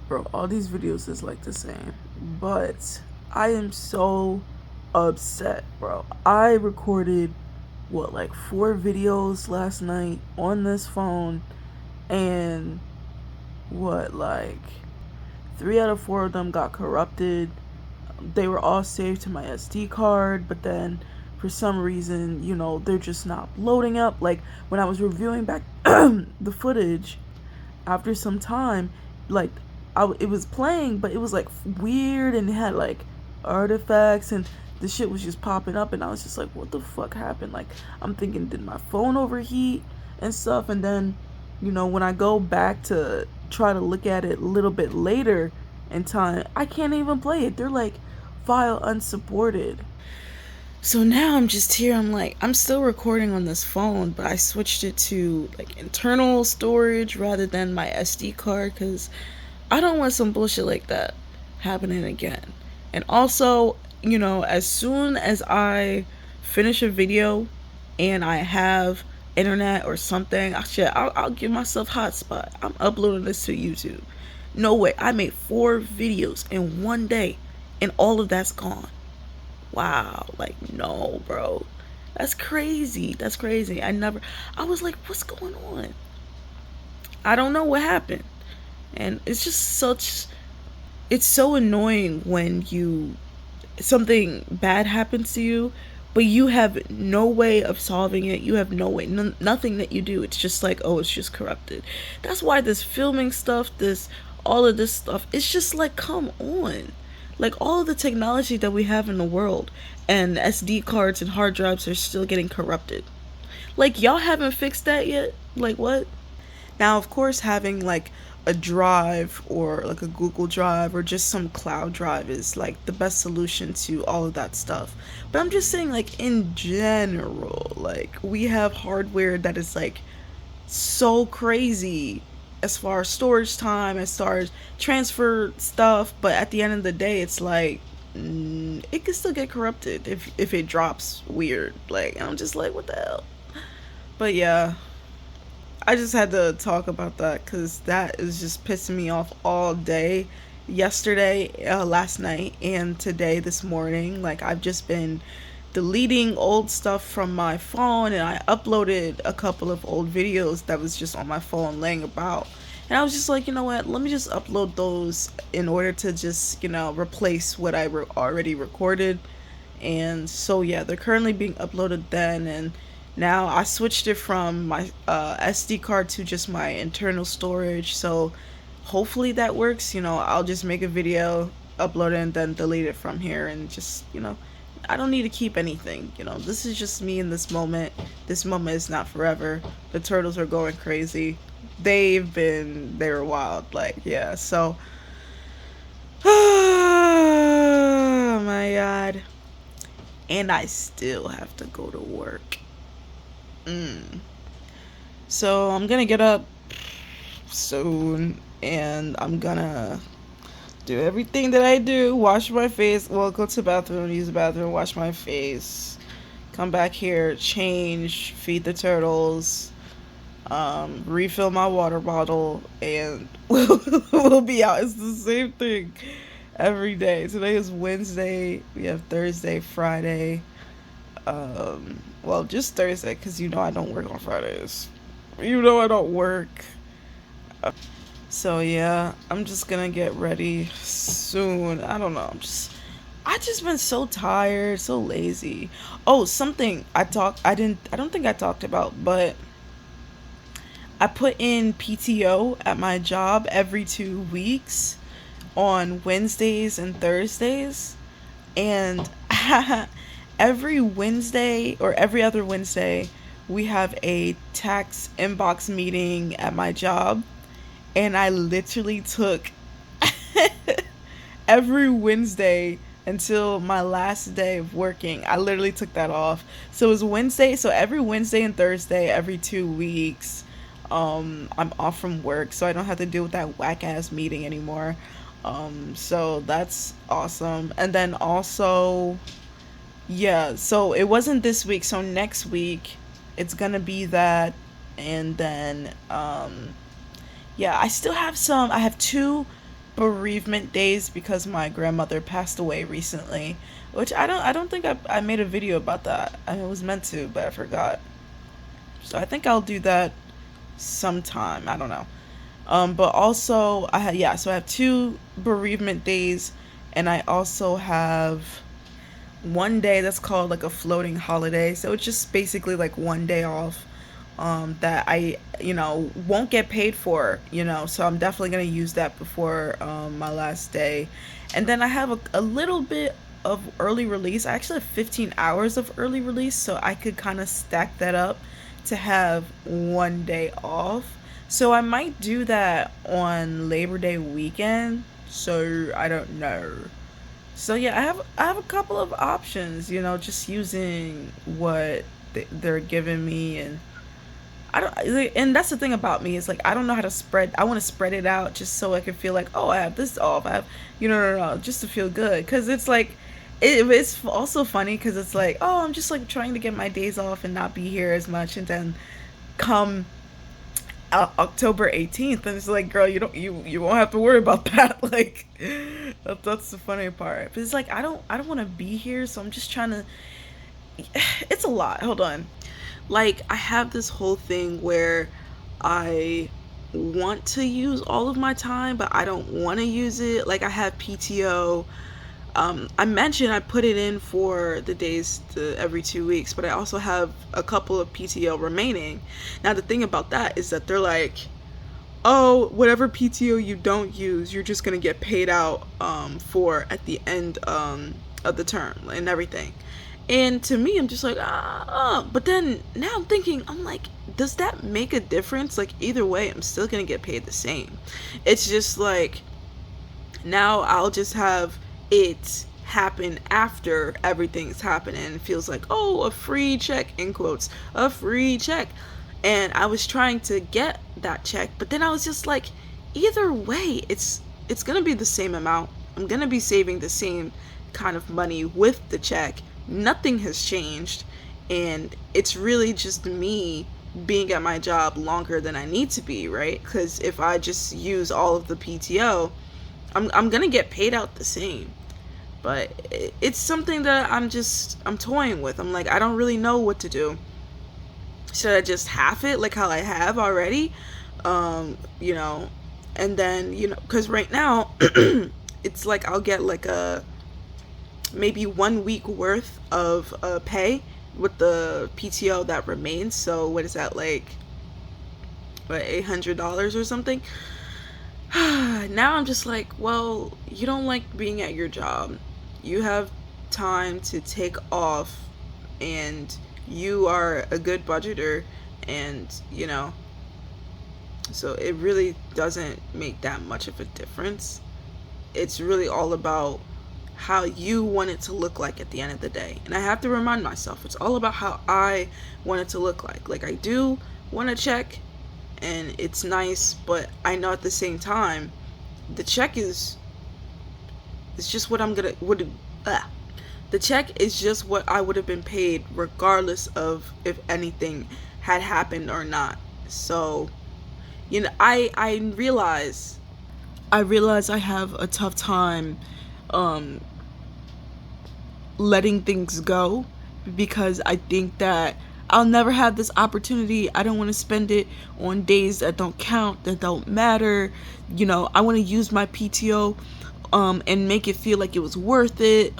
Bro, all these videos is like the same. But I am so upset, bro. I recorded what, like 4 videos last night on this phone, and what, like 3 out of 4 of them got corrupted. They were all saved to my SD card, but then for some reason, they're just not loading up. Like when I was reviewing back the footage after some time, like it was playing, but it was like weird and it had like artifacts and the shit was just popping up, and I was just like, what the fuck happened? Like I'm thinking, did my phone overheat and stuff? And then, when I go back to try to look at it a little bit later in time, I can't even play it. They're like file unsupported. So now I'm just here. I'm like, I'm still recording on this phone, but I switched it to like internal storage rather than my SD card because I don't want some bullshit like that happening again. And also, as soon as I finish a video and I have internet or something, I'll give myself hotspot. I'm uploading this to YouTube. No way. I made 4 videos in one day and all of that's gone. Wow. Like, no, bro. That's crazy. That's crazy. I was like, what's going on? I don't know what happened. And it's just it's so annoying when something bad happens to you, but you have no way of solving it. You have no way, nothing that you do. It's just like, oh, it's just corrupted. That's why this filming stuff, all of this stuff, it's just like, come on. Like all of the technology that we have in the world, and SD cards and hard drives are still getting corrupted. Like, y'all haven't fixed that yet? Like, what? Now, of course, having like a drive or like a Google Drive or just some cloud drive is like the best solution to all of that stuff. But I'm just saying, like, in general, like, we have hardware that is like so crazy as far as storage time, as far as transfer stuff, but at the end of the day, it's like, it can still get corrupted if it drops weird. Like, I'm just like, what the hell? But yeah, I just had to talk about that because that is just pissing me off all day. Yesterday, last night, and today, this morning. Like, I've just been deleting old stuff from my phone, and I uploaded a couple of old videos that was just on my phone laying about. And I was just like, you know what? Let me just upload those in order to just, replace what I already recorded. And so yeah, they're currently being uploaded then, and now I switched it from my SD card to just my internal storage. So hopefully that works. I'll just make a video, upload it, and then delete it from here, and just, I don't need to keep anything. This is just me in this moment. This moment is not forever. The turtles are going crazy. They're wild. Like, yeah. So oh my god. And I still have to go to work. So I'm gonna get up soon, and I'm gonna do everything that I do. Wash my face. Well, go to the bathroom, use the bathroom, wash my face. Come back here, change, feed the turtles, refill my water bottle, and we'll be out. It's the same thing every day. Today is Wednesday. We have Thursday, Friday. Well, just Thursday, because I don't work on Fridays. I don't work. So yeah, I'm just gonna get ready soon. I don't know. I just been so tired, so lazy. Oh, something I don't think I talked about, but I put in PTO at my job every 2 weeks on Wednesdays and Thursdays, and every Wednesday or every other Wednesday, we have a tax inbox meeting at my job, and I literally took every Wednesday until my last day of working. I literally took that off. So it was Wednesday. So every Wednesday and Thursday, every 2 weeks, I'm off from work, so I don't have to deal with that whack ass meeting anymore. So that's awesome. And then also, yeah, so it wasn't this week, so next week it's gonna be that. And then yeah, I have bereavement days because my grandmother passed away recently, which I don't think I made a video about that. I was meant to, but I forgot. So I think I'll do that sometime. I don't know. But also I had yeah, so I have two bereavement days, and I also have one day that's called like a floating holiday. So it's just basically like one day off that I, won't get paid for, so I'm definitely going to use that before my last day. And then I have a little bit of early release. I actually have 15 hours of early release, so I could kind of stack that up to have one day off. So I might do that on Labor Day weekend. So I don't know. So yeah, I have a couple of options, just using what they're giving me. And I don't and that's the thing about me is like I don't know how to spread. I want to spread it out just so I can feel like, oh, I have this off. I have, no, just to feel good, cuz it's like it's also funny cuz it's like, oh, I'm just like trying to get my days off and not be here as much, and then come October 18th, and it's like, girl, you won't have to worry about that. Like that's the funny part. But it's like I don't want to be here, so I'm just trying to. It's a lot. Hold on. Like I have this whole thing where I want to use all of my time, but I don't want to use it. Like I have PTO. I mentioned I put it in for the days every 2 weeks, but I also have a couple of PTO remaining. Now the thing about that is that they're like, oh, whatever PTO you don't use, you're just gonna get paid out for at the end of the term and everything. And to me, I'm just like, but then now I'm thinking, I'm like, does that make a difference? Like either way, I'm still gonna get paid the same. It's just like now I'll just have it happen after everything's happening. It feels like, oh, a free check, in quotes, a free check. And I was trying to get that check, but then I was just like, either way, it's gonna be the same amount. I'm gonna be saving the same kind of money with the check. Nothing has changed, and it's really just me being at my job longer than I need to be, right? Because if I just use all of the PTO, I'm gonna get paid out the same. But it's something that I'm toying with. I'm like, I don't really know what to do. Should I just half it like how I have already? And then, because right now it's like I'll get like a maybe 1 week worth of pay with the PTO that remains. So what is that, like what, $800 or something? Now I'm just like, well, you don't like being at your job. You have time to take off, and you are a good budgeter, and so it really doesn't make that much of a difference. It's really all about how you want it to look like at the end of the day. And I have to remind myself, it's all about how I want it to look like. Like I do want to check, and it's nice, but I know at the same time the check is just what the check is just what I would have been paid regardless of if anything had happened or not. So I realize I have a tough time letting things go, because I think that I'll never have this opportunity. I don't want to spend it on days that don't count, that don't matter. I want to use my PTO and make it feel like it was worth it.